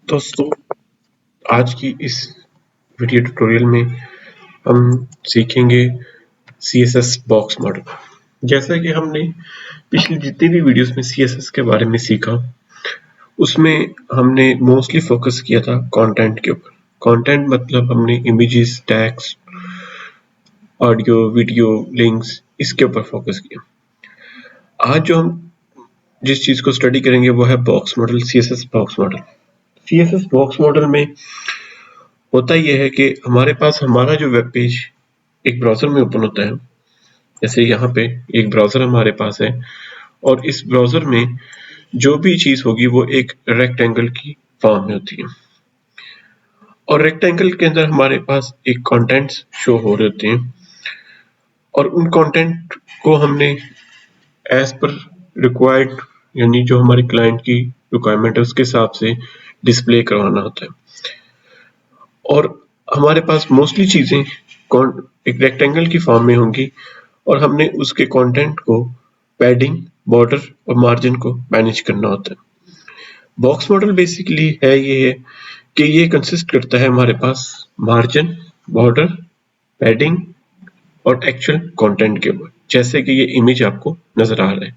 दोस्तों, आज की इस वीडियो ट्यूटोरियल में हम सीखेंगे CSS बॉक्स मॉडल। जैसा कि हमने पिछली जितनी भी वीडियोस में CSS के बारे में सीखा, उसमें हमने मोस्टली फोकस किया था कंटेंट के ऊपर। कंटेंट मतलब हमने images, tags, audio, video, links इसके ऊपर फोकस किया। आज जो हम जिस चीज को स्टडी करेंगे वो है box model, CSS box model. CSS box model में होता यह है कि हमारे पास हमारा जो वेब पेज एक ब्राउज़र में ओपन होता है। जैसे यहाँ पे एक ब्राउज़र हमारे पास है और इस ब्राउज़र में जो भी चीज़ होगी वो एक रेक्टेंगल की फॉर्म में होती है और रेक्टेंगल के अंदर हमारे पास एक कंटेंट्स शो हो रहे होते हैं और उन कंटेंट को हमने एज पर रिक्वायर्ड यानी जो हमारे क्लाइंट की रिक्वायरमेंट है उसके हिसाब से डिस्प्ले करवाना होता है। और हमारे पास मोस्टली चीज़ें एक रेक्टेंगल की फॉर्म में होंगी और हमने उसके कंटेंट को पैडिंग, बॉर्डर और मार्जिन को मैनेज करना होता है। बॉक्स मॉडल बेसिकली है ये है कि ये कंसिस्ट करता है हमारे पास मार्जिन, बॉर्डर, पैडिंग और एक्चुअल कंटेंट के ऊपर। जैसे कि ये इमेज आपको नजर आ रहा है,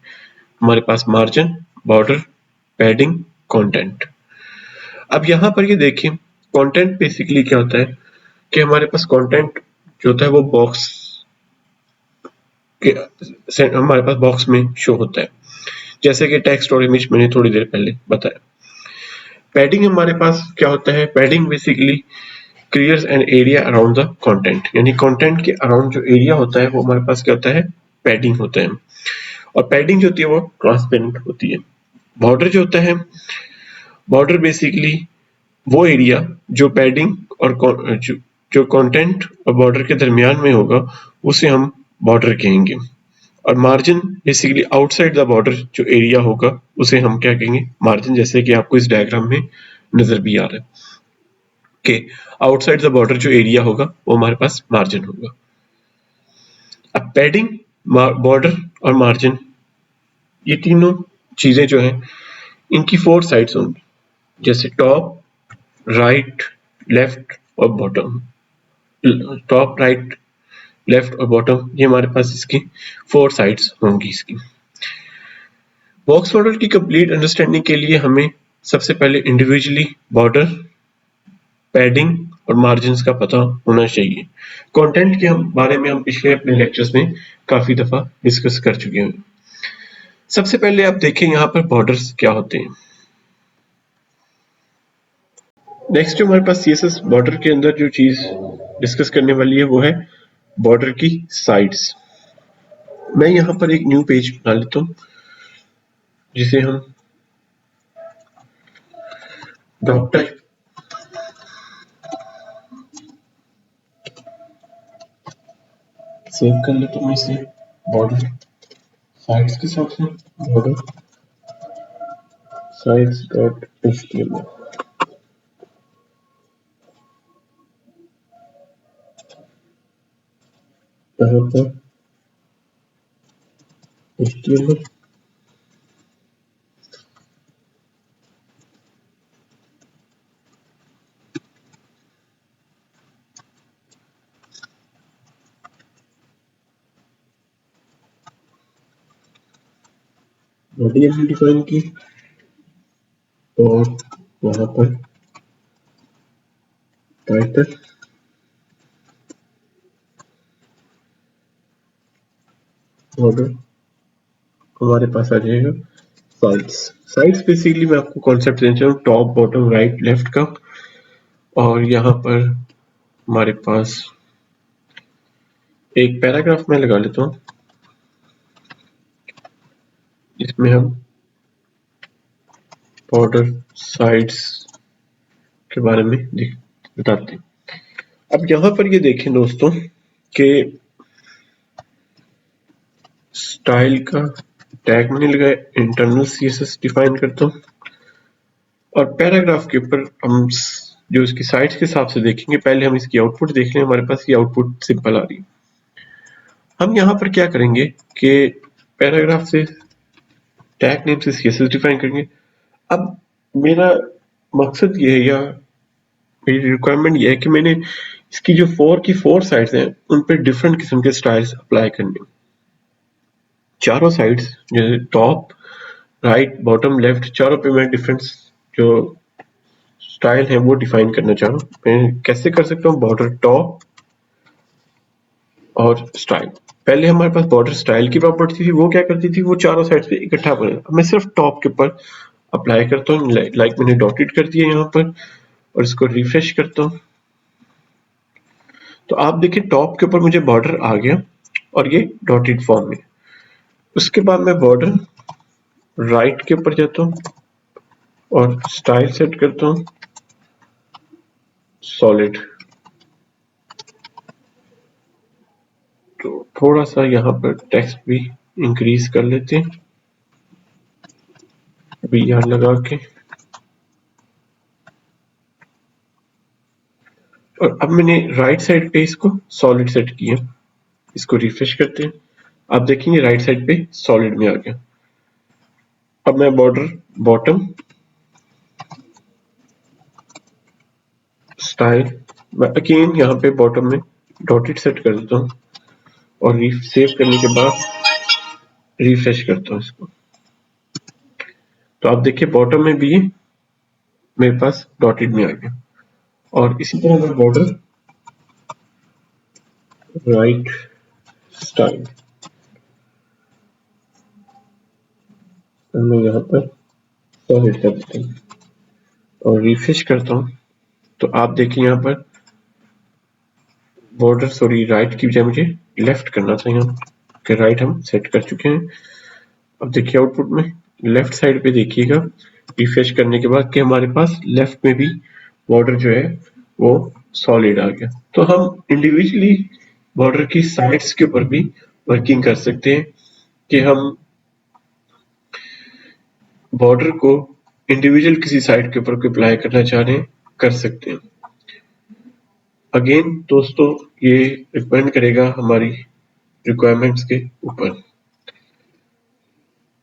हमारे पास मार्जिन, बॉर्डर, पैडिंग, कंटेंट। अब यहाँ पर ये देखिए, कंटेंट बेसिकली क्या होता है कि हमारे पास कंटेंट जो होता है वो बॉक्स के हमारे पास बॉक्स में शो होता है, जैसे कि टेक्स्ट और इमेज मैंने थोड़ी देर पहले बताया। पैडिंग हमारे पास क्या होता है, padding basically clears an area around the content, यानी कंटेंट के अराउंड जो एरिया होता है वो हमारे पास क्या होता है, पैडिंग होता है। और पैडिंग जो होती है वो ट्रांसपेरेंट होती है। बॉर्डर जो होता है, बॉर्डर बेसिकली वो एरिया जो पैडिंग और जो कंटेंट और बॉर्डर के दरमियान में होगा उसे हम बॉर्डर कहेंगे। और margin basically outside the border जो एरिया होगा उसे हम क्या कहेंगे, मार्जिन। जैसे कि आपको इस डायग्राम में नजर भी आ रहा है कि आउटसाइड द बॉर्डर जो एरिया होगा वो हमारे पास मार्जिन होगा। अब पैडिंग, बॉर्डर और मार्जिन ये तीनों चीजें जो हैं इनकी 4 साइड्स होंगी, जैसे टॉप, राइट, लेफ्ट और बॉटम। टॉप, राइट, लेफ्ट और बॉटम ये हमारे पास इसकी 4 साइड्स होंगी इसकी। बॉक्स मॉडल की कंप्लीट अंडरस्टैंडिंग के लिए हमें सबसे पहले इंडिविजुअली बॉर्डर, पैडिंग और मार्जिन्स का पता होना चाहिए। कंटेंट के बारे में हम पिछले अपने लेक्चर्स में काफी दफा डिस्कस कर चुके हैं। सबसे पहले आप देखें यहाँ पर बॉर्डर्स क्या होते हैं। नेक्स्ट जो हमारे पास CSS बॉर्डर के अंदर जो चीज डिस्कस करने वाली है वो है बॉर्डर की साइड्स। मैं यहाँ पर एक न्यू पेज बना लेता हूँ जिसे हम डॉक टाइप सेव कर लेता हूँ। इसे बॉर्डर साइड्स के साथ में बॉर्डर साइड्स डॉट HTML। यहाँ पर HTML बॉडी हमने डिफाइन की और यहाँ पर टाइटल बॉर्डर हमारे पास आ जाएगा साइड्स। साइड्स बेसिकली मैं आपको कॉन्सेप्ट देना चाहूँ टॉप, बॉटम, राइट, लेफ्ट का। और यहाँ पर हमारे पास एक पैराग्राफ में लगा लेता हूँ इसमें हम बॉर्डर साइड्स के बारे में बताते हैं। अब यहाँ पर ये देखें दोस्तों कि स्टाइल का टैग मैंने लगाया, इंटरनल CSS डिफाइन करता हूँ और पैराग्राफ के ऊपर हम जो इसकी साइड्स के हिसाब से देखेंगे। पहले हम इसकी आउटपुट देख लें, हमारे पास ये आउटपुट सिंपल आ रही है। हम यहाँ पर क्या करेंगे कि पैराग्राफ से टैग नेम से CSS डिफाइन करेंगे। अब मेरा मकसद ये है या मेरी रिक्वायरमेंट ये है कि मैंने इसकी जो फोर साइड्स हैं उन पे डिफरेंट किस्म के स्टाइल्स अप्लाई करने। चारों साइड्स जैसे टॉप, राइट, बॉटम, लेफ्ट, चारों पे मैं डिफरेंट जो स्टाइल है वो डिफाइन करना चाह रहा हूँ। मैं कैसे कर सकता हूँ? बॉर्डर टॉप और स्टाइल। पहले हमारे पास बॉर्डर स्टाइल की प्रॉपर्टी थी, वो क्या करती थी, वो चारों साइड पे इकट्ठा बने। अब मैं सिर्फ टॉप के ऊपर अप्लाई करता हूँ, लाइक मैंने डॉटेड कर दिया यहाँ पर और इसको रिफ्रेश करता हूँ तो आप देखिए टॉप के ऊपर मुझे बॉर्डर आ गया और ये डॉटेड फॉर्म में। उसके बाद मैं बॉर्डर राइट के ऊपर जाता हूँ और स्टाइल सेट करता हूँ सॉलिड। तो थोड़ा सा यहाँ पर टेक्स्ट भी इंक्रीज कर लेते हैं अभी यहाँ लगा के। और अब मैंने राइट साइड पे इसको सॉलिड सेट किया, इसको रिफ्रेश करते हैं। आप देखेंगे राइट साइड पे सॉलिड में आ गया। अब मैं बॉर्डर बॉटम स्टाइल, मैं अगेन यहाँ पे बॉटम में डॉटेड सेट कर देता हूँ और सेव करने के बाद रिफ्रेश करता हूँ इसको। तो आप देखिए बॉटम में भी मेरे पास डॉटेड में आ गया। और इसी तरह मैं बॉर्डर राइट स्टाइल, मैं यहाँ पर सॉलिड कर देता हूँ और रिफ्रेश करता हूँ। तो आप देखिए यहाँ पर बॉर्डर सॉरी राइट की बजाय मुझे लेफ्ट करना था यहाँ कि राइट हम सेट कर चुके हैं। अब देखिए आउटपुट में लेफ्ट साइड पे देखिएगा रिफ्रेश करने के बाद कि हमारे पास लेफ्ट में भी बॉर्डर जो है वो सॉलिड आ गया। तो हम इंडिविजुअली बॉर्डर की साइड्स के ऊपर भी वर्किंग कर सकते हैं कि हम बॉर्डर को इंडिविजुअल किसी साइड के ऊपर अप्लाई करना चाह रहे हैं, कर सकते हैं। अगेन दोस्तों ये डिपेंड करेगा हमारी रिक्वायरमेंट्स के ऊपर।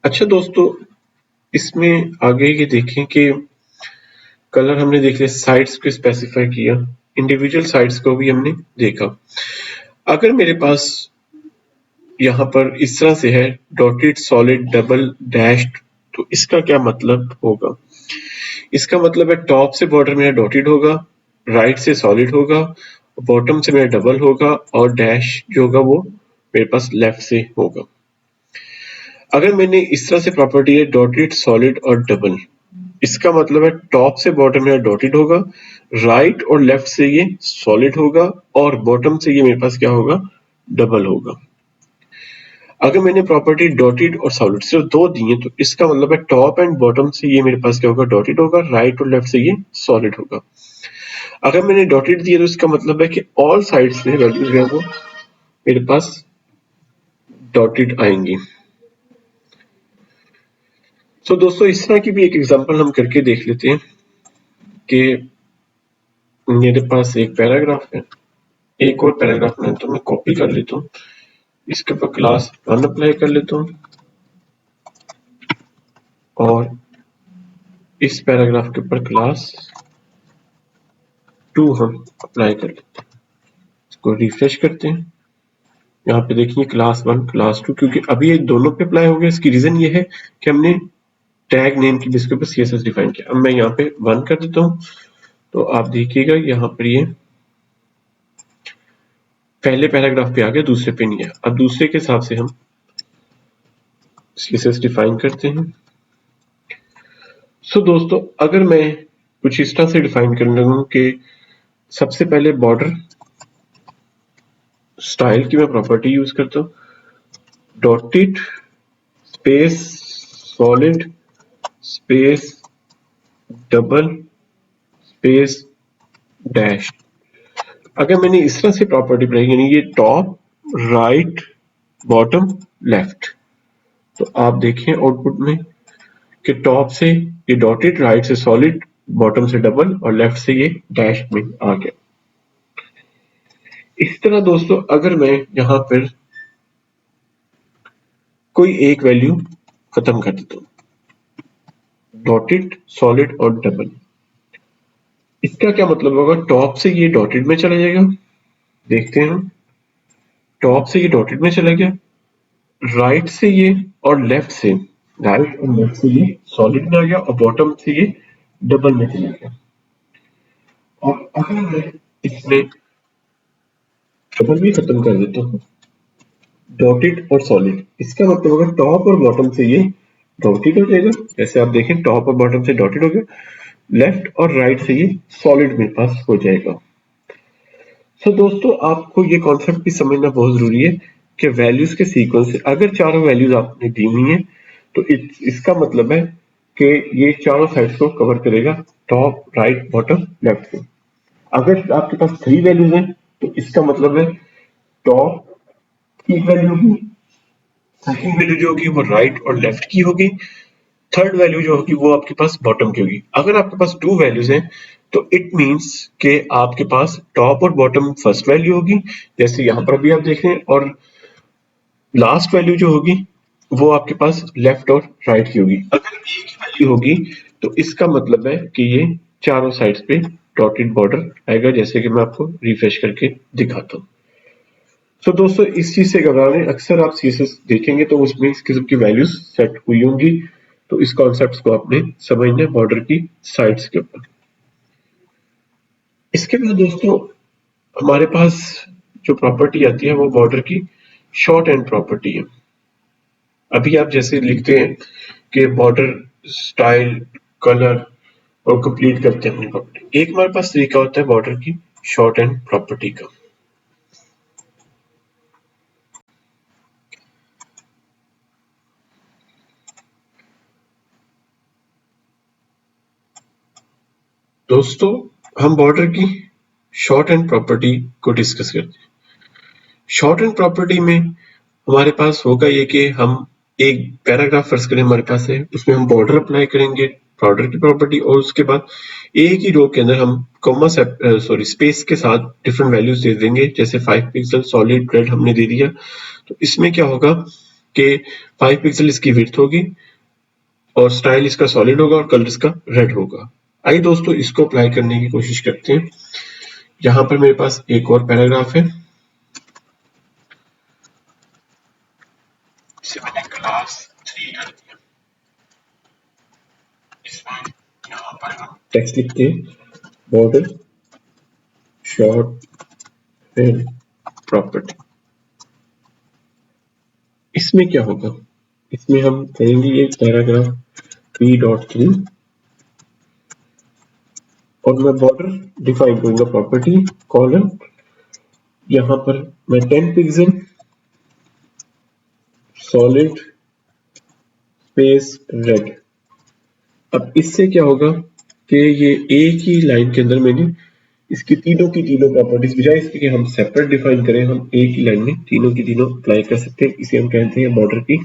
अच्छा दोस्तों, इसमें आगे ये देखें कि कलर हमने देख लिया, साइड्स को स्पेसिफाई किया, इंडिविजुअल साइड्स को भी हमने देखा। अगर मेरे पास यहाँ पर इस तरह से है डॉटेड सॉलिड डबल डैश्ड, तो इसका क्या मतलब होगा? इसका मतलब है टॉप से बॉर्डर मेरा डॉटेड होगा, राइट से सॉलिड होगा, बॉटम से मेरा डबल होगा और डैश जो होगा वो मेरे पास लेफ्ट से होगा। अगर मैंने इस तरह से प्रॉपर्टी है डॉटेड सॉलिड और डबल, इसका मतलब है टॉप से बॉटम मेरा डॉटेड होगा, राइट और लेफ्ट से ये सॉलिड होगा और बॉटम से ये मेरे पास क्या होगा, डबल होगा। अगर मैंने प्रॉपर्टी डॉटेड और सॉलिड सिर्फ दो दी है तो इसका मतलब है टॉप एंड बॉटम से ये मेरे पास क्या होगा, डॉटेड होगा, राइट और लेफ्ट से ये सॉलिड होगा। अगर मैंने डॉटेड दिया तो इसका मतलब है कि ऑल साइड से वैल्यूज है वो मेरे पास डॉटेड आएंगी। तो दोस्तों इस तरह की भी एक एग्जांपल हम करके देख लेते हैं कि मेरे पास एक पैराग्राफ है, एक और पैराग्राफ में तो मैं कॉपी कर लेता हूँ, इसके ऊपर क्लास 1 अप्लाई कर लेता हूँ और इस पैराग्राफ के ऊपर क्लास 2 हम अप्लाई कर लेते हैं। इसको रिफ्रेश करते हैं। यहाँ पे देखिए क्लास 1 क्लास 2, क्योंकि अभी ये दोनों पे अप्लाई हो गया। इसकी रीजन ये है कि हमने टैग नेम की बेस के ऊपर सीएसएस डिफाइन किया। अब मैं यहाँ पे 1 कर देता हूँ तो आप देखिएगा यहाँ पर ये पहले पैराग्राफ पे आ गया, दूसरे पे नहीं है। अब दूसरे के हिसाब से हम सीएसएस डिफाइन करते हैं। सो दोस्तों अगर मैं कुछ इस तरह से डिफाइन कर लूँ कि सबसे पहले बॉर्डर स्टाइल की मैं प्रॉपर्टी यूज करता हूँ dotted space solid space double space dash. अगर मैंने इस तरह से प्रॉपर्टी बनाई यानी ये टॉप राइट बॉटम लेफ्ट, तो आप देखें आउटपुट में कि टॉप से ये डॉटेड, राइट से सॉलिड, बॉटम से डबल और लेफ्ट से ये डैश में आ गया। इस तरह दोस्तों अगर मैं यहाँ पर कोई एक वैल्यू खत्म कर देता हूँ डॉटेड सॉलिड और डबल, इसका क्या मतलब होगा, टॉप से ये डॉटेड में चला जाएगा, देखते हैं हम, टॉप से ये डॉटेड में चला गया, राइट से ये और लेफ्ट से, राइट और लेफ्ट से ये सॉलिड में आ गया और बॉटम से ये डबल में चला गया। और अगर मैं इसमें डबल भी खत्म कर देता हूँ, डॉटेड और सॉलिड, इसका मतलब होगा टॉप और बॉटम से ये डॉटेड हो जाएगा, जैसे आप देखें टॉप और बॉटम से डॉटेड हो गया, लेफ्ट और राइट से ये सॉलिड मेरे पास हो जाएगा। सो दोस्तों, आपको ये कॉन्सेप्ट भी समझना बहुत जरूरी है कि वैल्यूज के सीक्वेंस से अगर चारों वैल्यूज आपने दी हुई हैं तो इसका मतलब है कि ये चारों साइड्स को कवर करेगा, टॉप राइट बॉटम लेफ्ट से। अगर आपके पास 3 वैल्यूज हैं तो इसका मतलब है टॉप की वैल्यू होगी, सेकंड वैल्यू जो होगी वो राइट और लेफ्ट की होगी, थर्ड वैल्यू जो होगी वो आपके पास बॉटम की होगी। अगर आपके पास 2 वैल्यूज हैं तो इट मींस कि आपके पास टॉप और बॉटम फर्स्ट वैल्यू होगी, जैसे यहां पर भी आप देख रहे हैं, और लास्ट वैल्यू जो होगी वो आपके पास लेफ्ट और राइट की होगी। अगर एक ही वैल्यू होगी तो इसका मतलब है कि ये चारों साइड्स पे डॉटेड बॉर्डर आएगा, जैसे कि मैं आपको रिफ्रेश करके दिखाता हूँ। तो दोस्तों, इस चीज से घबराने, अक्सर आप सीएसएस देखेंगे तो उसमें इस किस्म की वैल्यूज सेट हुई होंगी, तो इस कॉन्सेप्ट को आपने समझना है बॉर्डर की साइड्स के ऊपर। इसके बाद दोस्तों, हमारे पास जो प्रॉपर्टी आती है वो बॉर्डर की शॉर्ट एंड प्रॉपर्टी है। अभी आप जैसे लिखते हैं कि बॉर्डर स्टाइल, कलर और कंप्लीट करते हैं अपनी प्रॉपर्टी, एक हमारे पास तरीका होता है बॉर्डर की शॉर्ट एंड प्रॉपर्टी का। दोस्तों, हम बॉर्डर की शॉर्ट एंड प्रॉपर्टी को डिस्कस करते हैं। शॉर्ट एंड प्रॉपर्टी में हमारे पास होगा ये कि हम एक पैराग्राफ फर्ज करें हमारे पास है, उसमें हम बॉर्डर अप्लाई करेंगे, बॉर्डर की प्रॉपर्टी, और उसके बाद एक ही रो के अंदर हम कॉमा सॉरी स्पेस के साथ डिफरेंट वैल्यूज दे देंगे, जैसे 5 पिक्सल सॉलिड रेड हमने दे दिया। तो इसमें क्या होगा कि 5 पिक्सल इसकी विड्थ होगी और स्टाइल इसका सॉलिड होगा और कलर इसका रेड होगा। आइए दोस्तों, इसको अप्लाई करने की कोशिश करते हैं। यहाँ पर मेरे पास एक और पैराग्राफ है, इसे मैंने क्लास 3 कर दिया। इसमें यहाँ पर हम टेक्स्ट लिखते हैं, बॉर्डर शॉर्ट एंड प्रॉपर्टी। इसमें क्या होगा, इसमें हम करेंगे ये पैराग्राफ p.3 और मैं बॉर्डर डिफाइन करूंगा प्रॉपर्टी कॉलम, यहाँ पर मैं 10 पिक्सल सॉलिड स्पेस रेड। अब इससे क्या होगा कि ये एक ही लाइन के अंदर मैंने इसकी तीनों की तीनों प्रॉपर्टीज, बजाय इसके कि हम सेपरेट डिफाइन करें, हम एक ही लाइन में तीनों की तीनों अप्लाई कर सकते हैं। इसे हम कहते हैं बॉर्डर की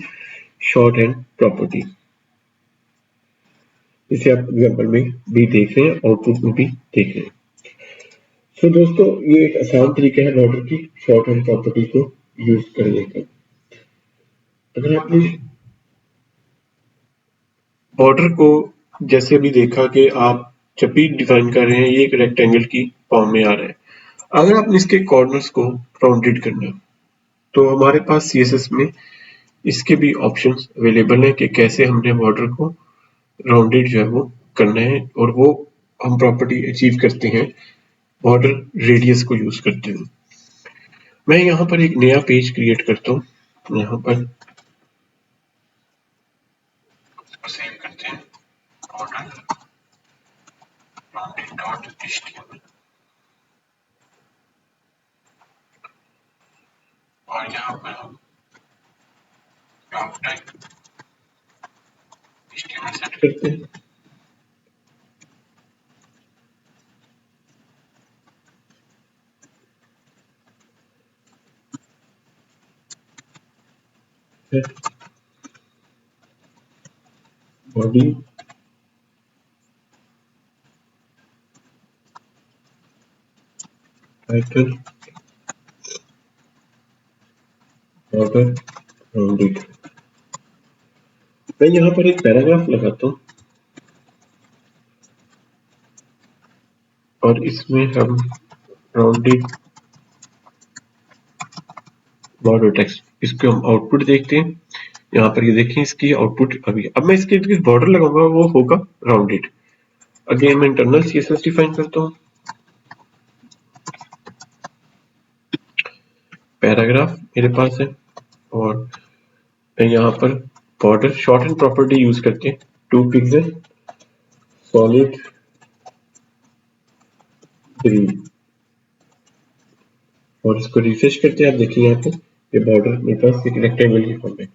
शॉर्ट एंड प्रॉपर्टी। इसे आप एग्जाम्पल में भी देख रहे हैं, आउटपुट में भी देख रहे हैं। तो दोस्तों, ये एक आसान तरीका है बॉर्डर की शॉर्ट एंड प्रॉपर्टी को यूज करने का। अगर आपने बॉर्डर को जैसे अभी देखा कि आप जब भी डिफाइन कर रहे हैं ये एक रेक्टेंगल की फॉर्म में आ रहा है, अगर आपने इसके कॉर्नर्स को राउंडेड करना है तो हमारे पास सीएसएस में इसके भी ऑप्शंस अवेलेबल हैं कि कैसे हमने बॉर्डर को राउंडेड जो है वो करना है, और वो हम प्रॉपर्टी अचीव करते हैं बॉर्डर रेडियस को यूज करते हुए। मैं यहाँ पर एक नया पेज क्रिएट करता हूँ, यहाँ पर सेव करते हैं बॉर्डर राउंडेड डॉट एचटीएमएल, और यहाँ पर हम टॉप टाइप एचटीएमएल सेट करते हैं। Body title border rounded. मैं यहाँ पर एक पैराग्राफ लगाता हूँ, और इसमें हम राउंडेड बॉर्डर टेक्स्ट, इसको हम आउटपुट देखते हैं। यहाँ पर ये देखें इसकी आउटपुट अभी, अब मैं इसके बॉर्डर लगाऊंगा वो होगा राउंडेड। अगेन मैं इंटरनल सीएसएस डिफाइन करता हूँ, पैराग्राफ मेरे पास है, और मैं यहाँ पर border short and property use करके 2 पिक्सल सॉलिड ग्रीन, और इसको रिफ्रेश करते हैं। आप देखिए यहाँ पे ये बॉर्डर मेरे पास एक रेक्टेंगल की फॉर्म है।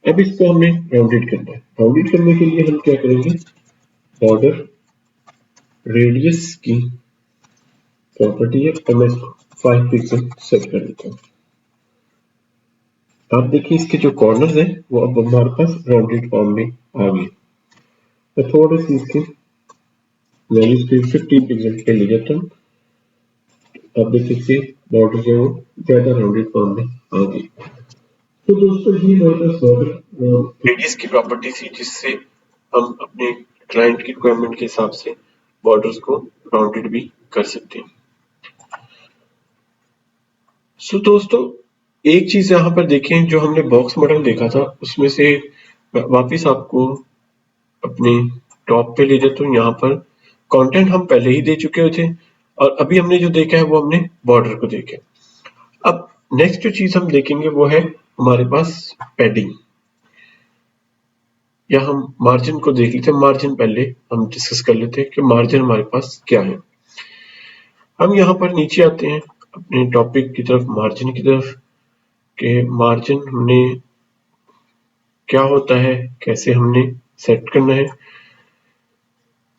अब इसको हमने राउंडेड करना है। राउंडेड करने के लिए हम क्या करेंगे, बॉर्डर रेडियस की प्रॉपर्टी है, तो मैं इसको 5 पिक्सल सेट कर देता हूँ। आप देखिए इसके जो कॉर्नर्स हैं वो अब हमारे पास राउंडेड फॉर्म में आ गए। मैं थोड़े से इसके वैल्यूज पे 15 पिक्सल के ले जाता हूँ। आप देख सकते हैं बॉर्डर जो है वो ज्यादा राउंडेड फॉर्म में आ गई। तो दोस्तों ये हमारे पास बॉर्डर रेडियस की प्रॉपर्टी थी, जिससे हम अपने क्लाइंट की रिक्वायरमेंट के हिसाब से बॉर्डर्स को राउंडेड भी कर सकते हैं। सो दोस्तों एक चीज यहाँ पर देखें, जो हमने बॉक्स मॉडल देखा था उसमें से वापिस आपको अपने टॉप पे ले जाता हूँ। यहाँ पर कंटेंट हम पहले ही दे चुके थे, और अभी हमने जो देखा है वो हमने बॉर्डर को देखा। अब नेक्स्ट जो चीज हम देखेंगे वो है हमारे पास पैडिंग, या हम मार्जिन को देख लेते हैं। मार्जिन पहले हम डिस्कस कर लेते हैं कि मार्जिन हमारे पास क्या है। हम यहाँ पर नीचे आते हैं अपने टॉपिक की तरफ, मार्जिन की तरफ, के मार्जिन हमने क्या होता है, कैसे हमने सेट करना है।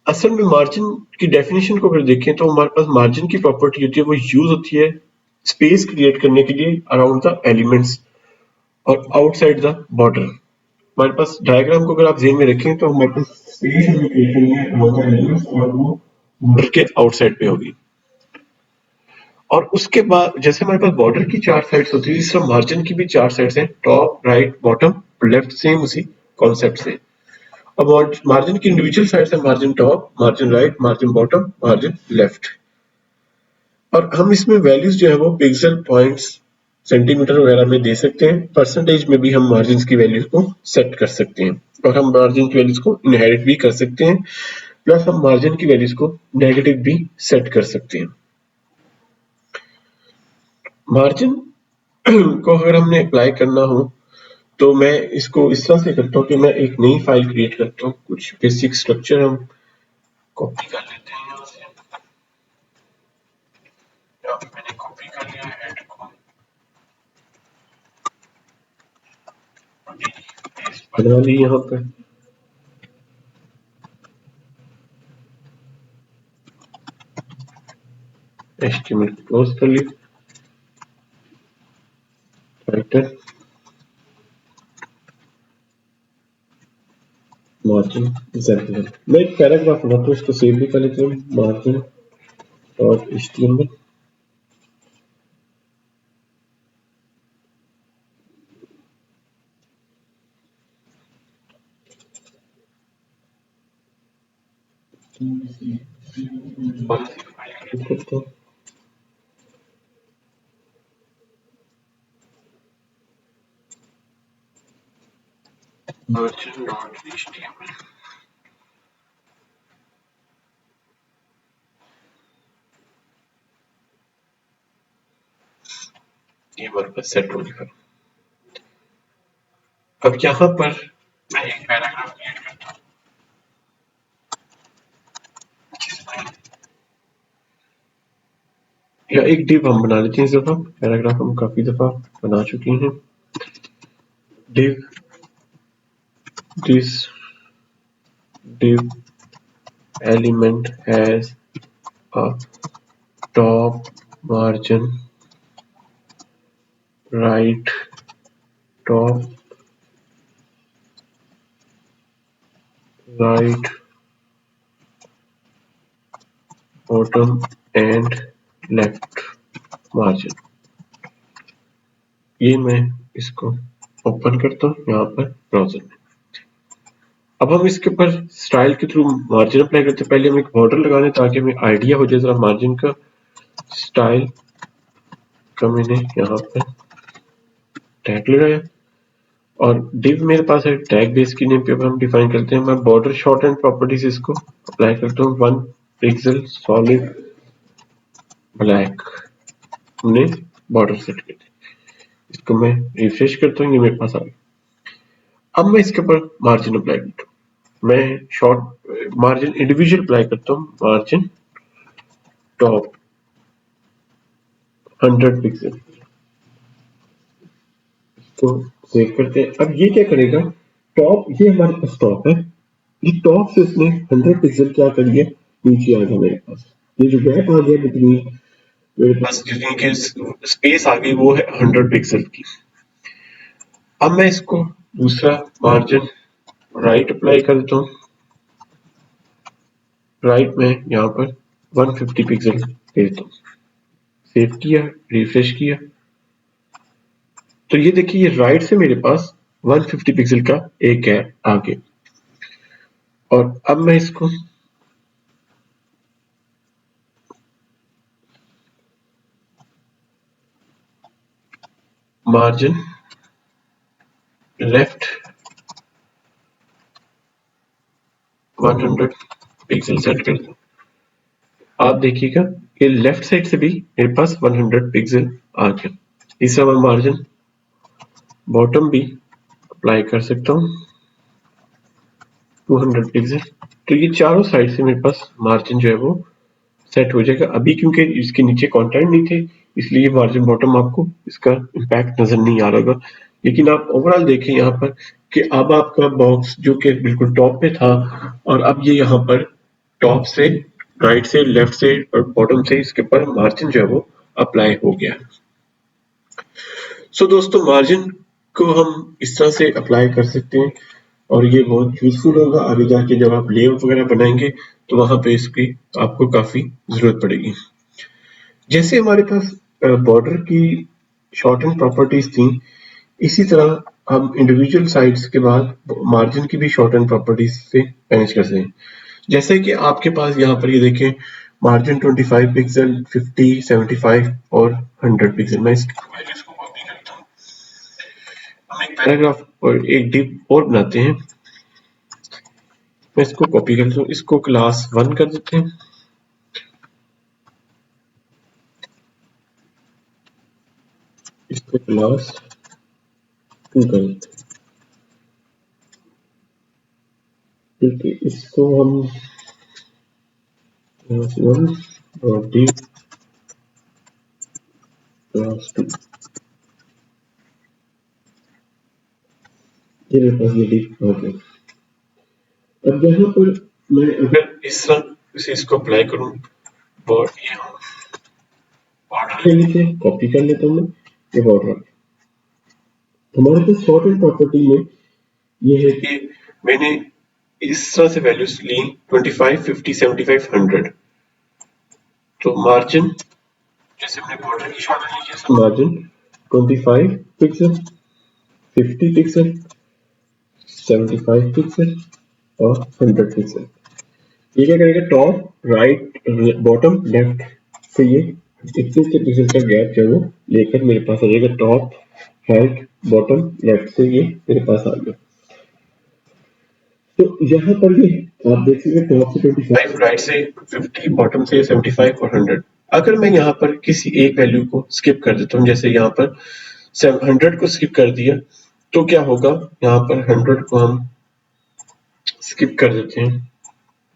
असल में मार्जिन की डेफिनेशन को अगर देखें तो हमारे पास मार्जिन की प्रॉपर्टी होती है, वो यूज होती है स्पेस क्रिएट करने के लिए अराउंड द एलिमेंट्स और आउटसाइड द बॉर्डर। हमारे पास डायग्राम को अगर आप ध्यान में रखें तो हमारे पास स्पेस हमें क्रिएट करनी है अराउंड द एलिमेंट्स, और वो बॉर्डर के आउटसाइड पे होगी। और उसके बाद जैसे हमारे पास बॉर्डर की 4 साइड्स होती है, इस तरह मार्जिन की भी 4 साइड्स हैं, top, right, bottom, left, same उसी कॉन्सेप्ट से। अब मार्जिन की इंडिविजुअल साइड्स है, margin top, margin right, margin bottom, margin left. और हम इसमें वैल्यूज जो है वो पिक्सल, पॉइंट्स, सेंटीमीटर वगैरह में दे सकते हैं। परसेंटेज में भी हम मार्जिन की वैल्यूज को सेट कर सकते हैं, और हम मार्जिन की वैल्यूज को इनहेरिट भी कर सकते हैं, प्लस हम मार्जिन की वैल्यूज को नेगेटिव भी सेट कर सकते हैं। मार्जिन को अगर हमने अप्लाई करना हो तो मैं इसको इस तरह से करता हूँ कि मैं एक नई फाइल क्रिएट करता हूँ। कुछ बेसिक स्ट्रक्चर हम कॉपी कर लेते हैं यहाँ से। यहाँ पे मैंने कॉपी कर लिया हेड को, बना ली यहाँ पे। HTML क्लोज कर ली, राइटर, मार्जिन एग्जाम्पल। मैं एक पैराग्राफ बनाता हूँ, इसको सेव भी कर लेता हूँ, मार्जिन और HTML। करता हूँ मार्जिन डॉट HTML। ये हमारे पास सेट हो गया। अब यहाँ पर मैं एक पैराग्राफ क्रिएट करता हूँ, या एक डिव हम बना लेते हैं। इस दफा पैराग्राफ हम काफी दफा बना चुके हैं। Div, this div element has a top, margin, right, top, right, bottom and left margin। ये मैं इसको ओपन करता हूँ यहाँ पर ब्राउजर में। अब हम इसके ऊपर स्टाइल के थ्रू मार्जिन अप्लाई करते हैं। पहले हम एक बॉर्डर लगा लें ताकि हमें आइडिया हो जाए जरा मार्जिन का। स्टाइल का मैंने यहाँ पे टैग लगाया और डिव मेरे पास है, टैग बेस की नेम पे हम डिफाइन करते हैं। मैं बॉर्डर शॉर्ट एंड प्रॉपर्टीज इसको अप्लाई करता हूँ। 1 पिक्सल सॉलिड ब्लैक हमने बॉर्डर सेट कर दी। इसको मैं रिफ्रेश करता हूँ, ये मेरे पास आ गया। अब मैं इसके ऊपर मार्जिन अप्लाई करता हूँ। मैं शॉर्ट मार्जिन इंडिविजुअल अप्लाई करता हूँ। मार्जिन टॉप 100 पिक्सल तो सेव करते हैं। अब ये क्या करेगा, टॉप ये हमारे पास टॉप है, ये टॉप से इसने 100 पिक्सल क्या कर दिया, नीचे आ गया मेरे पास। ये जो गैप आ गया बिटवीन मेरे पास जितनी की स्पेस आ गई वो है 100 पिक्सल की। अब मैं इसको दूसरा मार्जिन राइट अप्लाई कर देता हूँ। राइट में यहाँ पर 150 पिक्सल देता हूँ। सेव किया, रिफ्रेश किया तो ये देखिए ये राइट से मेरे पास 150 पिक्सल का एक गैप आ गया। और अब मैं इसको मार्जिन लेफ्ट 100 पिक्सल सेट कर दूं। आप देखिएगा ये लेफ्ट साइड से भी मेरे पास 100 पिक्सल आ गया। तीसरा मैं मार्जिन बॉटम भी अप्लाई कर सकता हूँ 200 पिक्सल। तो ये चारों साइड से मेरे पास मार्जिन जो है वो सेट हो जाएगा। अभी क्योंकि इसके नीचे कंटेंट नहीं थे इसलिए मार्जिन बॉटम आपको इसका इम्पैक्ट नजर नहीं आ रहा होगा। लेकिन आप ओवरऑल देखें यहाँ पर कि अब आपका बॉक्स जो कि बिल्कुल टॉप पे था और अब ये यहाँ पर टॉप से राइट से लेफ्ट से और बॉटम से इसके ऊपर मार्जिन जो है वो अप्लाई हो गया। सो दोस्तों मार्जिन को हम इस तरह से अप्लाई कर सकते हैं और ये बहुत यूजफुल होगा आगे जाके जब आप लेआउट वगैरह बनाएंगे तो वहां पे इसकी आपको काफी जरूरत पड़ेगी। जैसे हमारे पास बॉर्डर की शॉर्ट एंड प्रॉपर्टीज थी, इसी तरह हम इंडिविजुअल साइड्स के बाद मार्जिन की भी शॉर्ट एंड प्रॉपर्टीज से मैनेज कर सकते हैं। जैसे कि आपके पास यहाँ पर ये देखें मार्जिन 25 पिक्सल 50 75 और 100 पिक्सल। मैं इसको कॉपी करता हूँ। हम एक पैराग्राफ और एक डिव और बनाते हैं। मैं इसको कॉपी करता हूँ, इसको क्लास 1 कर देते हैं। इसको क्लास 2 कर देते हैं। ठीक है, इसको हम क्लास 1 और डिव क्लास 2। ये मेरे पास ये डिव आ गया। अब यहाँ पर मैं अगर इस तरह से इसको अप्लाई करूँ बॉर्डर के नीचे कॉपी कर लेता हूँ मैं ये बॉर्डर। हमारे पास शॉर्ट एंड प्रॉपर्टी में ये है कि मैंने इस तरह से वैल्यूज ली 25 50 75 100। तो मार्जिन जैसे हमने बॉर्डर की शॉर्ट ली है मार्जिन 25 पिक्सल 50 पिक्सल 75 पिक्सल और 100 पिक्सल। ये क्या करेगा टॉप राइट बॉटम लेफ्ट से ये 21 पिक्सल का गैप जो है वो लेकर मेरे पास आ जाएगा। टॉप राइट बॉटम लेफ्ट से ये मेरे पास आ गया। तो यहाँ पर ये आप देख सकते हैं टॉप से 25 राइट से 50 बॉटम से 75 और 100। अगर मैं यहाँ पर किसी एक वैल्यू को स्किप कर देता हूँ जैसे यहाँ पर 100 को स्किप कर दिया तो क्या होगा, यहाँ पर 100 को हम स्किप कर देते हैं,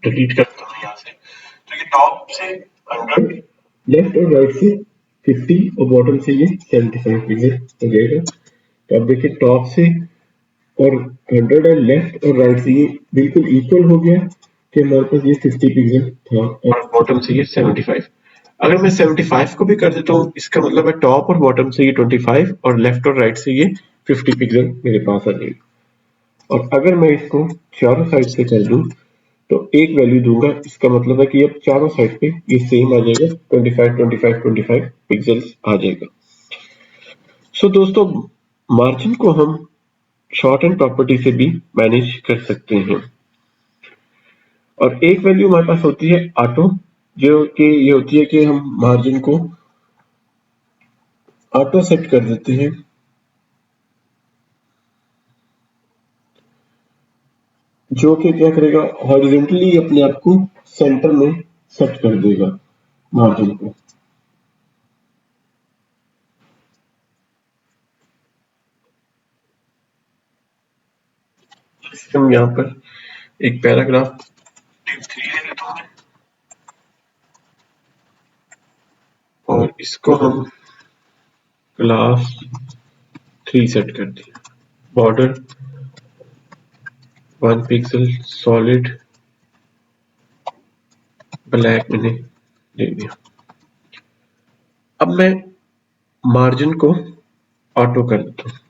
डिलीट करता हूँ यहाँ से। तो ये टॉप से 100 लेफ्ट और राइट से 50 और बॉटम से ये 75 पिक्सल हो जाएगा। तो अब देखिए टॉप से और 100 है लेफ्ट और राइट से ये बिल्कुल इक्वल हो गया कि हमारे पास ये 50 पिक्सल था और बॉटम से ये 75। अगर मैं 75 को भी कर देता हूँ इसका मतलब है टॉप और बॉटम से ये 25 और लेफ्ट और राइट से ये 50 पिक्सल मेरे पास आ जाएगा। और अगर मैं इसको चारों साइड से कर दूं तो एक वैल्यू दूंगा, इसका मतलब है कि अब चारों साइड पे ये सेम आ जाएगा 25 25 25 पिक्सल्स आ जाएगा। सो दोस्तों मार्जिन को हम शॉर्ट एंड प्रॉपर्टी से भी मैनेज कर सकते हैं। और एक वैल्यू हमारे पास होती है ऑटो, जो कि ये होती है कि हम मार्जिन को ऑटो सेट कर देते हैं, जो कि क्या करेगा, हॉरिजॉन्टली अपने आप को सेंटर में सेट कर देगा मार्जिन को। हम यहाँ पर एक पैराग्राफ और इसको हम क्लास 3 सेट कर दिया। बॉर्डर 1 पिक्सल सॉलिड ब्लैक मैंने दे दिया। अब मैं मार्जिन को ऑटो कर देता हूँ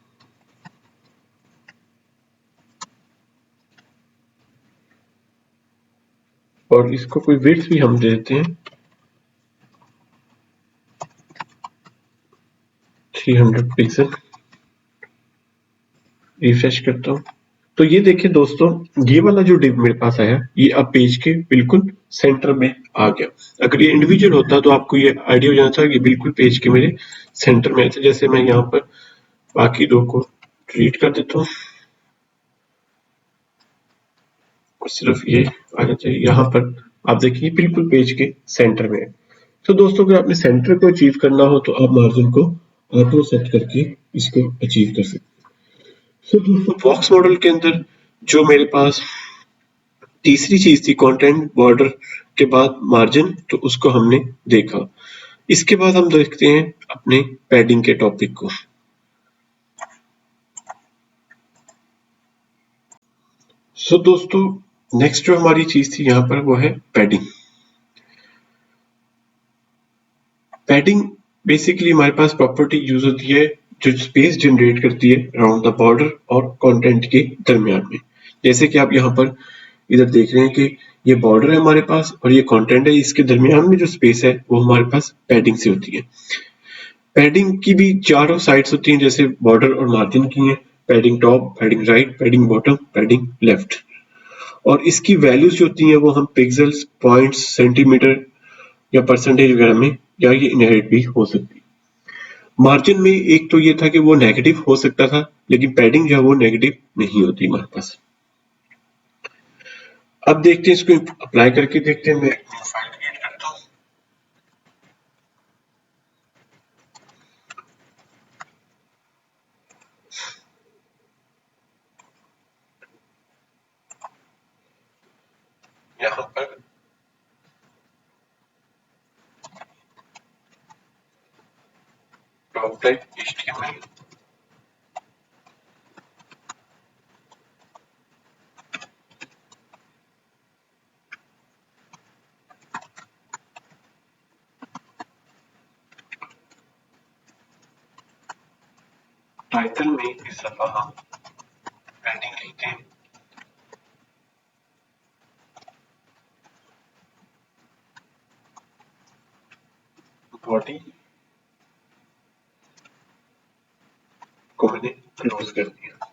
और इसको कोई विड्थ भी हम दे देते हैं 300 पिक्सल। रिफ्रेश करता हूँ तो ये देखिए दोस्तों, ये वाला जो डिव मेरे पास आया, ये अब पेज के बिल्कुल सेंटर में आ गया। अगर ये इंडिविजुअल होता तो आपको ये आइडिया हो जाना था कि बिल्कुल पेज के मेरे सेंटर में आया। जैसे मैं यहाँ पर बाकी दो को डिलीट कर देता हूँ और सिर्फ ये आना चाहिए। यहाँ पर आप देखिए बिल्कुल पेज के सेंटर में है। तो दोस्तों, अगर आपने सेंटर को अचीव करना हो तो आप मार्जिन को ऑटो सेट करके इसको अचीव कर सकते हैं। तो दोस्तों, बॉक्स मॉडल के अंदर जो मेरे पास तीसरी चीज थी कंटेंट बॉर्डर के बाद मार्जिन, तो उसको हमने देखा। इसके बाद हम देखते हैं अपने पैडिंग के टॉपिक को। सो दोस्तों, नेक्स्ट जो हमारी चीज थी यहाँ पर वो है पैडिंग। पैडिंग बेसिकली हमारे पास प्रॉपर्टी यूज होती है जो स्पेस जनरेट करती है अराउंड द बॉर्डर और कंटेंट के दरमियान में। जैसे कि आप यहाँ पर इधर देख रहे हैं कि ये बॉर्डर है हमारे पास और ये कंटेंट है, इसके दरमियान में जो स्पेस है वो हमारे पास पैडिंग से होती है। पैडिंग की भी चारों साइड्स होती हैं, जैसे बॉर्डर और मार्जिन की हैं। Padding top, padding right, padding bottom, padding left. और इसकी वैल्यूज जो होती हैं वो हम पिक्सल्स, पॉइंट्स, सेंटीमीटर या परसेंटेज वगैरह में, या ये इनहेरिट भी हो सकती है। मार्जिन में एक तो ये था कि वो नेगेटिव हो सकता था, लेकिन पैडिंग जो है वो नेगेटिव नहीं होती हमारे पास। अब देखते हैं इसको अप्लाई करके देखते हैं। मैं फाइल क्रिएट करता हूँ। यहाँ पर टॉप टाइप HTML टाइटल में इस दफा हम पैडिंग लिखते हैं। बॉडी को मैंने क्लोज कर दिया।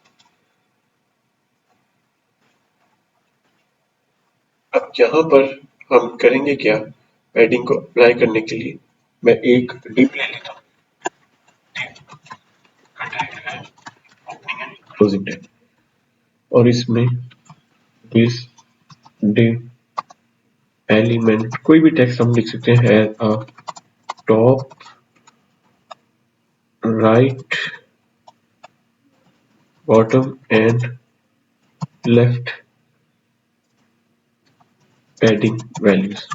अब यहाँ पर हम करेंगे क्या, पैडिंग को अप्लाई करने के लिए मैं एक डिप ले लेता हूँ। ओपनिंग एंड क्लोजिंग टैग, और इसमें दिस डिव एलिमेंट कोई भी टेक्स्ट हम लिख सकते हैं, top right bottom and left padding values,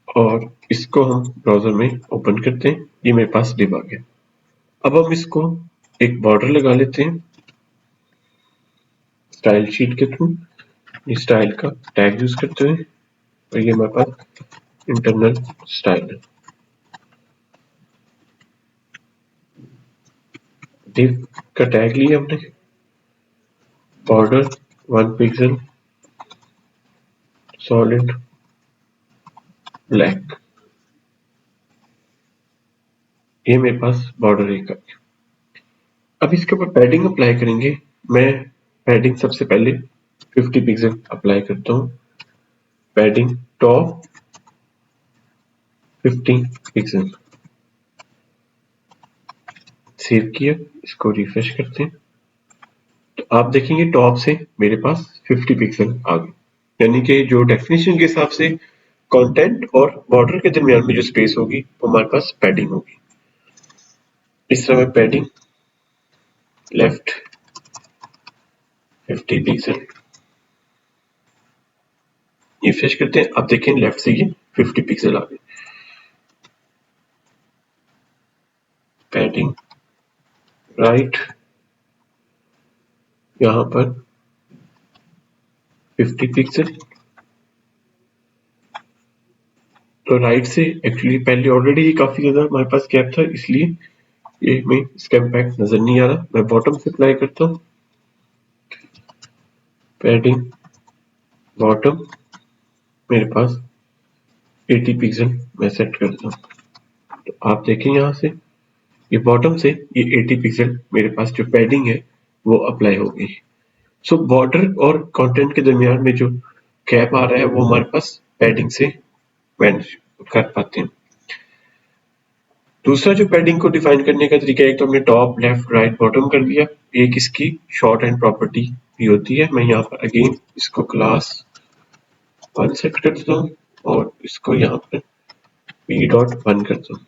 और इसको हम ब्राउजर में ओपन करते हैं। ये मेरे पास डिव आ गया। अब हम इसको एक बॉर्डर लगा लेते हैं स्टाइल शीट के थ्रू, स्टाइल का टैग यूज करते हुए, और ये हमारे पास इंटरनल स्टाइल है। डिव का टैग लिया हमने, बॉर्डर 1 पिक्सल सॉलिड ब्लैक, ये मेरे पास बॉर्डर एक आ गया। अब इसके ऊपर पैडिंग अप्लाई करेंगे। मैं पैडिंग सबसे पहले 50 पिक्सल अप्लाई करता हूँ। पैडिंग टॉप 50 पिक्सल, सेव किया, इसको रिफ्रेश करते हैं तो आप देखेंगे टॉप से मेरे पास 50 पिक्सल आ गए, यानी कि जो डेफिनेशन के हिसाब से कंटेंट और बॉर्डर के दरमियान में जो स्पेस होगी वो हमारे पास पैडिंग होगी। इस तरह पैडिंग लेफ्ट 50 पिक्सल, ये फ्रेश करते हैं, आप देखें लेफ्ट से ये 50 पिक्सल आ गए। पैडिंग राइट यहाँ पर 50 पिक्सल, तो राइट से एक्चुअली पहले ऑलरेडी ही काफी ज्यादा हमारे पास गैप था, इसलिए ये हमें इसका इम्पैक्ट नजर नहीं आ रहा। मैं बॉटम से अप्लाई करता हूँ, पैडिंग बॉटम मेरे पास 80 पिक्सल मैं सेट करता हूँ, तो आप देखें यहाँ से ये बॉटम से ये 80 पिक्सल मेरे पास जो पैडिंग है वो अप्लाई हो गई। सो बॉर्डर और कंटेंट के दरमियान में जो गैप आ रहा है वो हमारे पास पैडिंग से मैनेज कर पाते हैं। दूसरा जो पैडिंग को डिफाइन करने का तरीका है, एक तो हमने टॉप लेफ्ट राइट बॉटम कर दिया, एक इसकी शॉर्ट हैंड प्रॉपर्टी भी होती है। मैं यहाँ पर अगेन इसको क्लास 1 सेट कर देता हूँ और इसको यहाँ पर p.1 करता हूँ,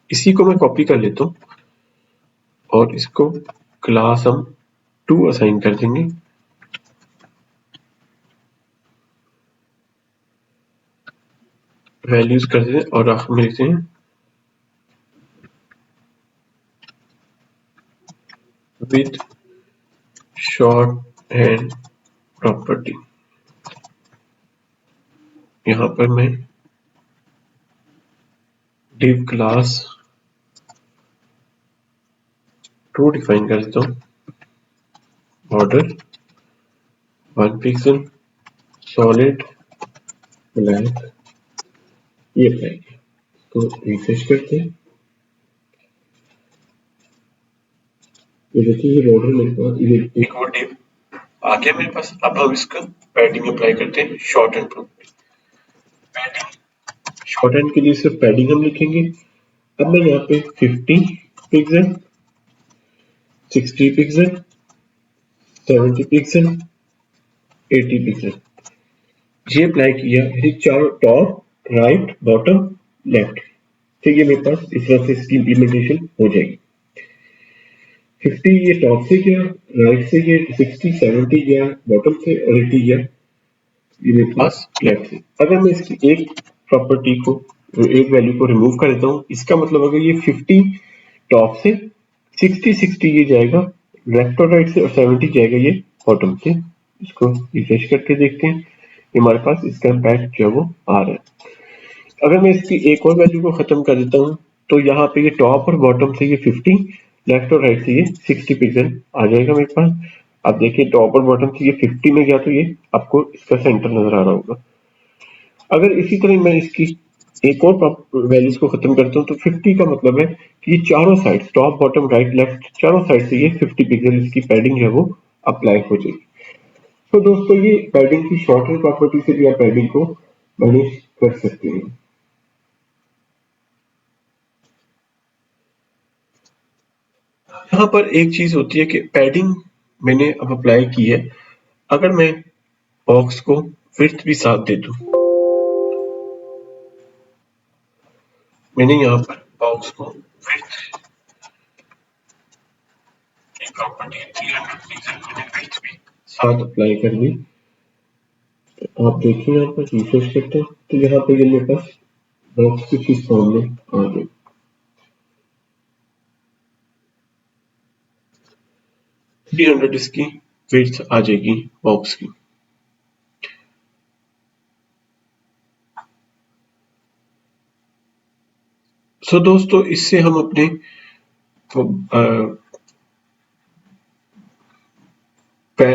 इसी को मैं कॉपी कर लेता हूँ और इसको क्लास हम 2 असाइन कर देंगे। वैल्यूज कर देते हैं और आखिर में लिखते हैं विद शॉर्ट हैंड प्रॉपर्टी। यहाँ पर मैं div क्लास 2 डिफाइन कर देता हूँ, बॉर्डर 1 पिक्सल सॉलिड ब्लैक, ये अप्लाई किया, तो रिफ्रेश करते हैं, ये देखिए ये बॉर्डर मेरे पास ये एक और div आ गया मेरे पास। अब हम इसका पैडिंग अप्लाई करते हैं, short hand property. Padding short hand के लिए सिर्फ पैडिंग हम लिखेंगे। अब मैं यहाँ पे 50 पिक्सल 60 पिक्सल 70 पिक्सल 80 पिक्सल ये अप्लाई किया, ये चारों टॉप राइट बॉटम लेफ्ट, तो ये मेरे पास इस तरह से इसकी इम्प्लीमेंटेशन हो जाएगी। 50 ये टॉप से गया, राइट से ये 60 70 गया बॉटम से और 80 गया ये मेरे पास लेफ्ट से। अगर मैं इसकी एक प्रॉपर्टी को एक वैल्यू को रिमूव कर देता हूँ, इसका मतलब अगर ये 50 टॉप से 60 ये जाएगा लेफ्ट और राइट से और 70 जाएगा ये बॉटम से। इसको रिफ्रेश करके देखते हैं, ये हमारे पास इसका इम्पैक्ट जो है वो आ रहा है। अगर मैं इसकी एक और वैल्यू को खत्म कर देता हूँ तो यहाँ पे ये टॉप और बॉटम से ये 50 लेफ्ट और राइट से ये 60 पिक्सल आ जाएगा मेरे पास। आप देखिए टॉप और बॉटम से ये 50 में गया तो ये आपको इसका सेंटर नजर आ रहा होगा। अगर इसी तरह मैं इसकी एक और वैल्यूज को खत्म करता हूँ तो 50 का मतलब है कि ये चारों side top bottom right left चारों साइड से ये 50 पिक्सल इसकी पैडिंग है वो अप्लाई हो जाएगी। तो दोस्तों ये पैडिंग की शॉर्ट हैंड प्रॉपर्टी से भी आप पैडिंग को मैनेज कर सकते हैं। यहाँ पर एक चीज होती है कि पैडिंग मैंने अब अप्लाई की है, अगर मैं बॉक्स को विड्थ भी साथ दे दूं, मैंने यहाँ पर बॉक्स को विड्थ की प्रॉपर्टी 300 पिक्सल मैंने विड्थ भी साथ अप्लाई कर दी, तो आप देखिए यहाँ पर रिफ्रेश करते हैं तो यहाँ पे ये मेरे पास बॉक्स कुछ इस फॉर्म में आ गई। 300 इसकी विड्थ आ जाएगी बॉक्स की। सो दोस्तों इससे हम अपने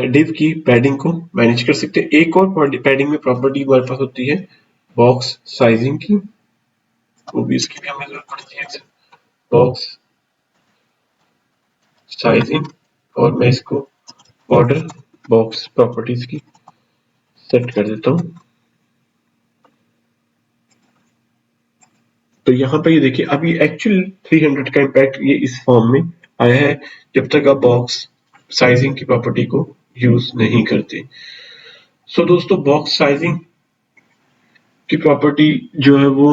डिव की पैडिंग को मैनेज कर सकते हैं। एक और पैडिंग में प्रॉपर्टी हमारे पास होती है बॉक्स साइजिंग की, वो भी इसकी भी हमें जरूरत पड़ती है। बॉक्स साइजिंग और मैं इसको बॉर्डर बॉक्स प्रॉपर्टीज की सेट कर देता हूं। तो यहाँ पे ये देखिए अभी एक्चुअल 300 का इम्पैक्ट ये इस फॉर्म में आया है जब तक आप बॉक्स साइजिंग की प्रॉपर्टी को यूज नहीं करते। सो दोस्तों बॉक्स साइजिंग की प्रॉपर्टी जो है वो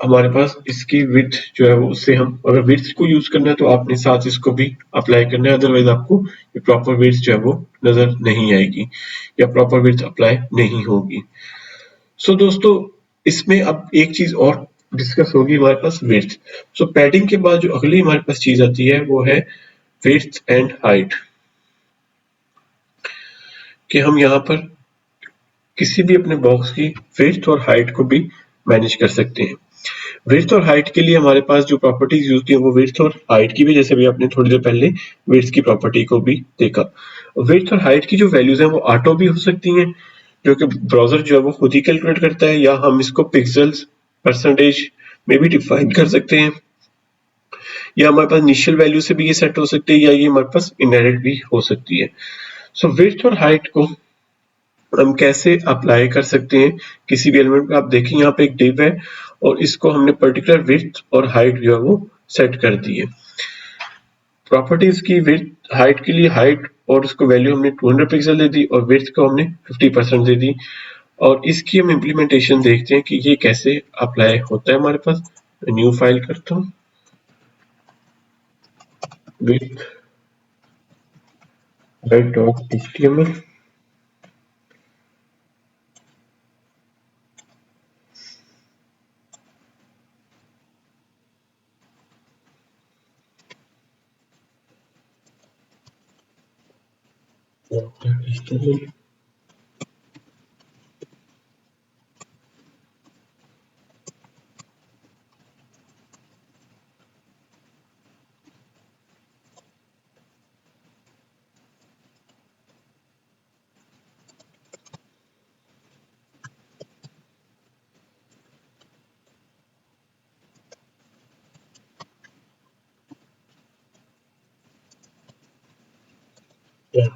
हमारे पास इसकी विड्थ जो है वो उससे हम अगर विड्थ को यूज करना है तो आपने साथ इसको भी अप्लाई करना है, अदरवाइज आपको ये प्रॉपर विड्थ जो है वो नजर नहीं आएगी या प्रॉपर विड्थ अप्लाई नहीं होगी। सो दोस्तों इसमें अब एक चीज और डिस्कस होगी हमारे पास विड्थ। सो पैडिंग के बाद जो अगली हमारे पास चीज आती है वो है विड्थ एंड हाइट, कि हम यहाँ पर किसी भी अपने बॉक्स की विड्थ और हाइट को भी मैनेज कर सकते हैं। विड्थ और हाइट के लिए हमारे पास जो प्रॉपर्टीज यूज की है वो विड्थ और हाइट की भी, जैसे भी आपने थोड़ी देर पहले विड्थ की प्रॉपर्टी को भी देखा। विड्थ और हाइट की जो वैल्यूज है वो ऑटो भी हो सकती हैं, जो कि ब्राउजर जो है वो खुद ही कैलकुलेट करता है, या हम इसको पिक्सल्स परसेंटेज में भी डिफाइन कर सकते हैं, या हमारे पास इनिशियल वैल्यू से भी ये सेट हो सकती है, या ये हमारे पास इनहेरिट भी हो सकती है। सो विड्थ और हाइट को हम कैसे अप्लाई कर सकते हैं किसी भी एलिमेंट पे। आप देखिए यहाँ पे एक डिव है और इसको हमने पर्टिकुलर विड्थ और हाइट जो है वो सेट कर दी है। प्रॉपर्टीज की विड्थ हाइट के लिए हाइट और उसको वैल्यू हमने 200 पिक्सल दे दी और विड्थ को हमने 50% दे दी, और इसकी हम इम्प्लीमेंटेशन देखते हैं कि ये कैसे अप्लाई होता है हमारे पास। न्यू फाइल करता हूँ, विड्थ हाइट डॉट एचटीएमएल।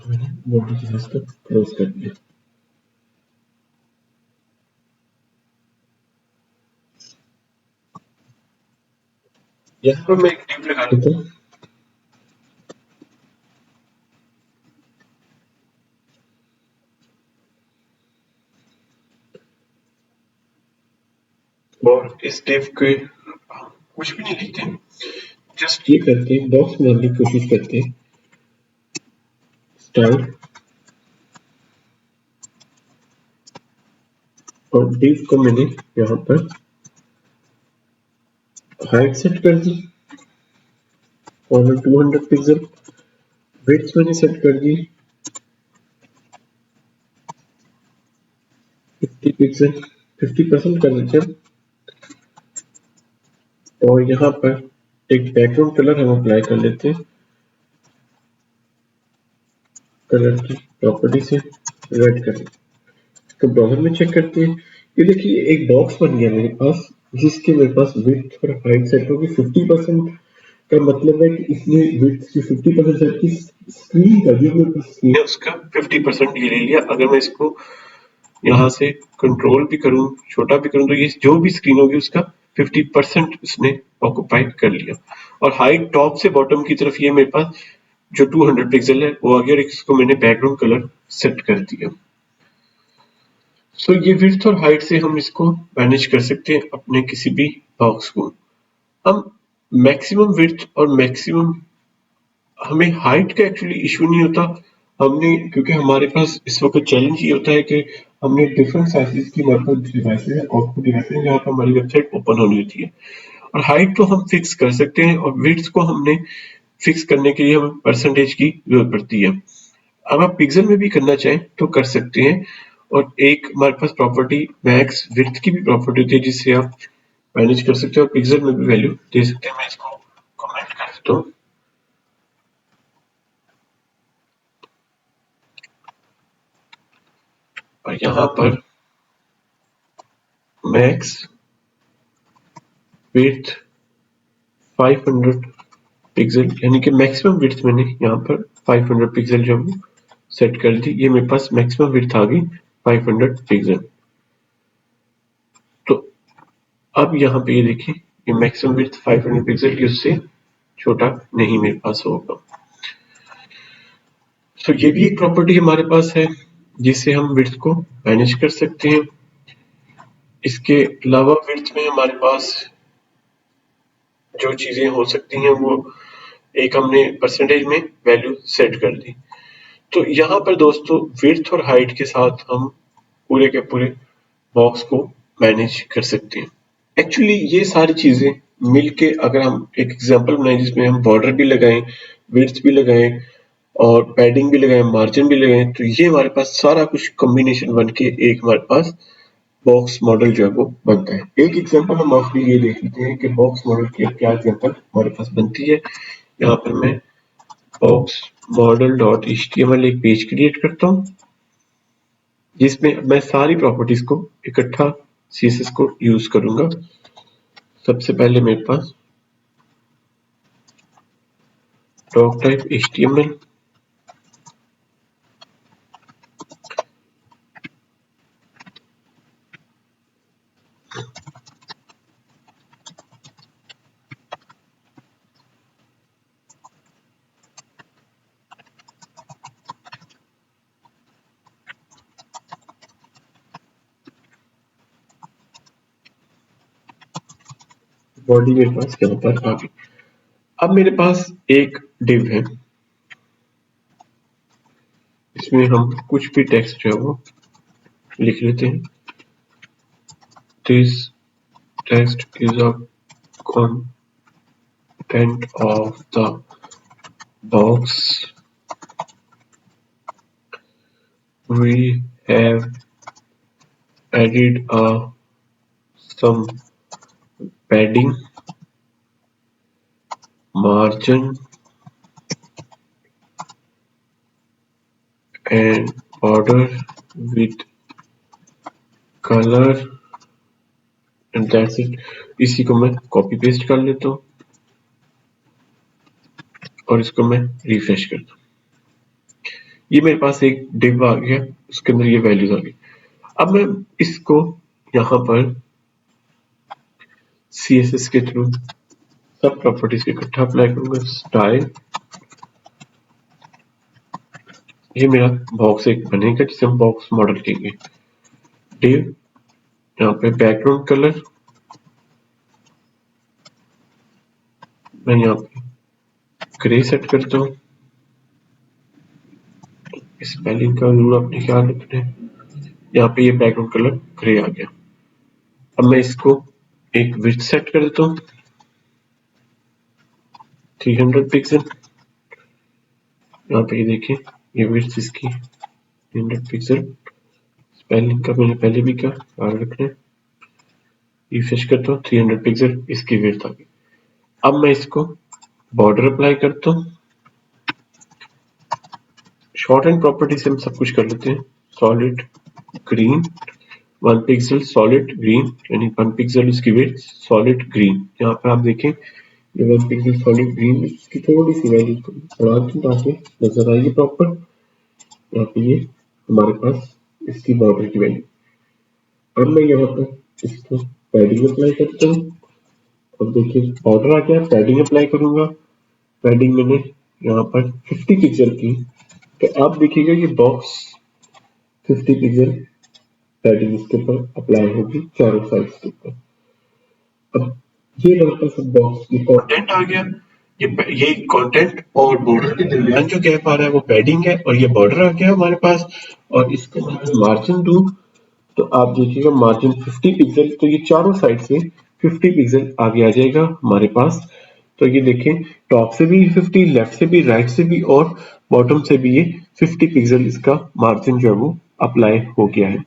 मैंने बॉडी के साथ क्लोज कर दिया। यहाँ पर मैं एक टिप लगा लेता हूँ, और इस टिप के कुछ भी नहीं लिखते हैं, जस्ट ये करते हैं बॉक्स बनाने की कोशिश करते हैं। स्टाइल और डिव को मैंने यहाँ पर हाइट सेट कर दी और 200 पिक्सल, विड्थ मैंने सेट कर दी 50 पिक्सल, 50% कर देते हैं। और यहाँ पर एक बैकग्राउंड कलर हम अप्लाई कर लेते हैं, कलर की प्रॉपर्टी से रेड कर देते हैं। तो ब्राउजर में चेक करते हैं, ये देखिए एक बॉक्स बन गया मेरे पास, जिसके मेरे पास विड्थ और हाइट सेट होगी 50%। का मतलब है कि इसने विड्थ की 50% सेट की, स्क्रीन का जो मेरे पास स्क्रीन है उसका 50% ये ले लिया। अगर मैं इसको यहाँ से कंट्रोल भी करूं, छोटा भी करूं, तो ये जो भी स्क्रीन होगी उसका 50% इसने ऑक्युपाई कर लिया। और हाइट टॉप से बॉटम की तरफ ये मेरे पास जो 200 पिक्सल है वो आ गया और इसको मैंने बैकग्राउंड कलर सेट कर दिया। सो ये विड्थ और हाइट से हम इसको मैनेज कर सकते हैं अपने किसी भी बॉक्स को। हम मैक्सिमम विड्थ और मैक्सिमम, हमें हाइट का एक्चुअली इशू नहीं होता। हमने क्योंकि हमारे पास इस वक्त चैलेंज ये होता है कि हमने डिफरेंट साइजेस की हमारे पास डिवाइसेज है, आउटपुट डिवाइसेज है जहाँ पर हमारी वेबसाइट ओपन होनी होती है। और हाइट तो हम फिक्स कर सकते हैं और विड्थ को हमने फिक्स करने के लिए हमें परसेंटेज की जरूरत पड़ती है। अब आप पिक्सल में भी करना चाहें तो कर सकते हैं। और एक हमारे पास प्रॉपर्टी मैक्स विड्थ की भी प्रॉपर्टी होती है जिससे आप मैनेज कर सकते हैं और पिक्सल में भी वैल्यू दे सकते हैं। मैं इसको कमेंट कर देता हूँ और यहाँ पर मैक्स विड्थ 500 पिक्सल, यानी कि मैक्सिमम विड्थ मैंने यहाँ पर 500 पिक्सल जो सेट कर दी, ये मेरे पास मैक्सिमम विड्थ आ गई 500 पिक्सल। तो अब यहाँ पे ये देखिए, ये मैक्सिमम विड्थ 500 पिक्सल की उससे छोटा नहीं मेरे पास होगा। तो ये भी एक प्रॉपर्टी हमारे पास है जिससे हम विड्थ को मैनेज कर सकते हैं। इसके अलावा विड्थ में हमारे पास जो चीजें हो सकती हैं वो एक हमने परसेंटेज में वैल्यू सेट कर दी। तो यहाँ पर दोस्तों विड्थ और हाइट के साथ हम पूरे के पूरे बॉक्स को मैनेज कर सकते हैं। एक्चुअली ये सारी चीजें मिलके अगर हम एक एग्जांपल बनाएं जिसमें हम बॉर्डर भी लगाएं, विड्थ भी लगाएं और पैडिंग भी लगाएं, मार्जिन भी लगाएं, तो ये हमारे पास सारा कुछ कॉम्बिनेशन बन के एक हमारे पास बॉक्स मॉडल जो है वो बनता है। एक एग्जांपल हम आपके लिए देख लेते हैं कि बॉक्स मॉडल की क्या एग्जांपल हमारे पास बनती है। यहाँ पर मैं बॉक्स मॉडल डॉट एचटीएमएल एक पेज क्रिएट करता हूँ जिसमें मैं सारी प्रॉपर्टीज को इकट्ठा सीएसएस को यूज करूंगा। सबसे पहले मेरे पास डॉक टाइप एचटीएमएल, बॉडी मेरे पास यहाँ पर आ गई। अब मेरे पास एक डिव है, इसमें हम कुछ भी टेक्स्ट जो है वो लिख लेते हैं। This text is a content of the box, we have added some padding, margin and border with color and that's it। इसी को मैं कॉपी पेस्ट कर लेता हूँ और इसको मैं रिफ्रेश करता हूँ। ये मेरे पास एक डिव आ गया, उसके अंदर ये वैल्यूज आ गई। अब मैं इसको यहाँ पर CSS के थ्रू सब प्रॉपर्टीज के इकट्ठा अप्लाई करूंगा। स्टाइल, ये मेरा बॉक्स एक बनेगा जिसे हम बॉक्स मॉडल कहेंगे। डिव, यहाँ पे बैकग्राउंड कलर मैं यहाँ पे ग्रे सेट करता हूँ। स्पेलिंग का जरूर अपने ख्याल रखना है। यहाँ पे ये बैकग्राउंड कलर ग्रे आ गया। अब मैं इसको एक विड्थ सेट कर देता हूँ 300 पिक्सल। यहाँ पे ये देखिए, ये विड्थ इसकी 300 पिक्सल। स्पेलिंग का मैंने पहले भी कहा, ख्याल रखना है। रिफ्रेश करता हूँ, 300 पिक्सल इसकी विड्थ आ गई। अब मैं इसको बॉर्डर अप्लाई करता हूँ। शॉर्ट एंड प्रॉपर्टी से हम सब कुछ कर लेते हैं। Solid green 1 pixel, solid green यानी 1 पिक्सल इसकी विड्थ, सॉलिड ग्रीन। यहाँ पे आप देखें ये 1 पिक्सल सॉलिड ग्रीन, इसकी थोड़ी सी वैल्यू बढ़ा दूं ताकि नजर आएगी प्रॉपर। यहाँ पे ये हमारे पास इसकी बॉर्डर की वैल्यू। अब मैं यहाँ पर इसको पैडिंग अप्लाई करता हूँ। अब देखिए बॉर्डर आ गया, पैडिंग अप्लाई करूंगा। पैडिंग मैंने यहाँ पर 50 पिक्सल की, तो आप देखिएगा ये बॉक्स 50 पिक्सल पैडिंग इसके ऊपर अप्लाई होगी चारों साइड के ऊपर। अब ये हमारे पास बॉक्स ये कंटेंट आ गया। ये कंटेंट और बॉर्डर के दरमियान जो गैप आ रहा है वो पैडिंग है और ये बॉर्डर आ गया हमारे पास। और इसको मैं मार्जिन दूं तो आप देखिएगा मार्जिन 50 पिक्सल, तो ये चारों साइड से 50 पिक्सल आगे आ जाएगा हमारे पास। तो ये देखें टॉप से भी 50, लेफ्ट से भी, राइट से भी और बॉटम से भी ये 50 पिक्सल इसका मार्जिन जो है वो अप्लाई हो गया है।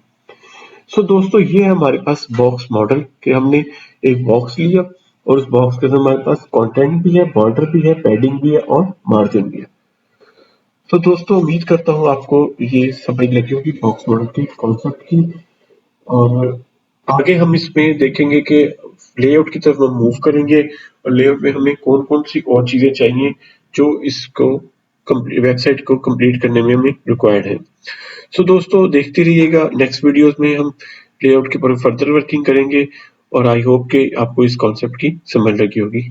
सो दोस्तों ये है हमारे पास बॉक्स मॉडल कि हमने एक बॉक्स लिया और उस बॉक्स के अंदर हमारे पास कंटेंट भी है, बॉर्डर भी है, पैडिंग भी है और मार्जिन भी है। तो दोस्तों उम्मीद करता हूँ आपको ये समझ लगी होगी बॉक्स मॉडल की कॉन्सेप्ट की। और आगे हम इसमें देखेंगे कि लेआउट की तरफ हम मूव करेंगे और लेआउट में हमें कौन कौन सी और चीजें चाहिए जो इसको वेबसाइट को कंप्लीट करने में हमें रिक्वायर्ड है। सो दोस्तों देखते रहिएगा, नेक्स्ट वीडियोस में हम लेआउट के ऊपर फर्दर वर्किंग करेंगे और आई होप कि आपको इस कॉन्सेप्ट की समझ लगी होगी।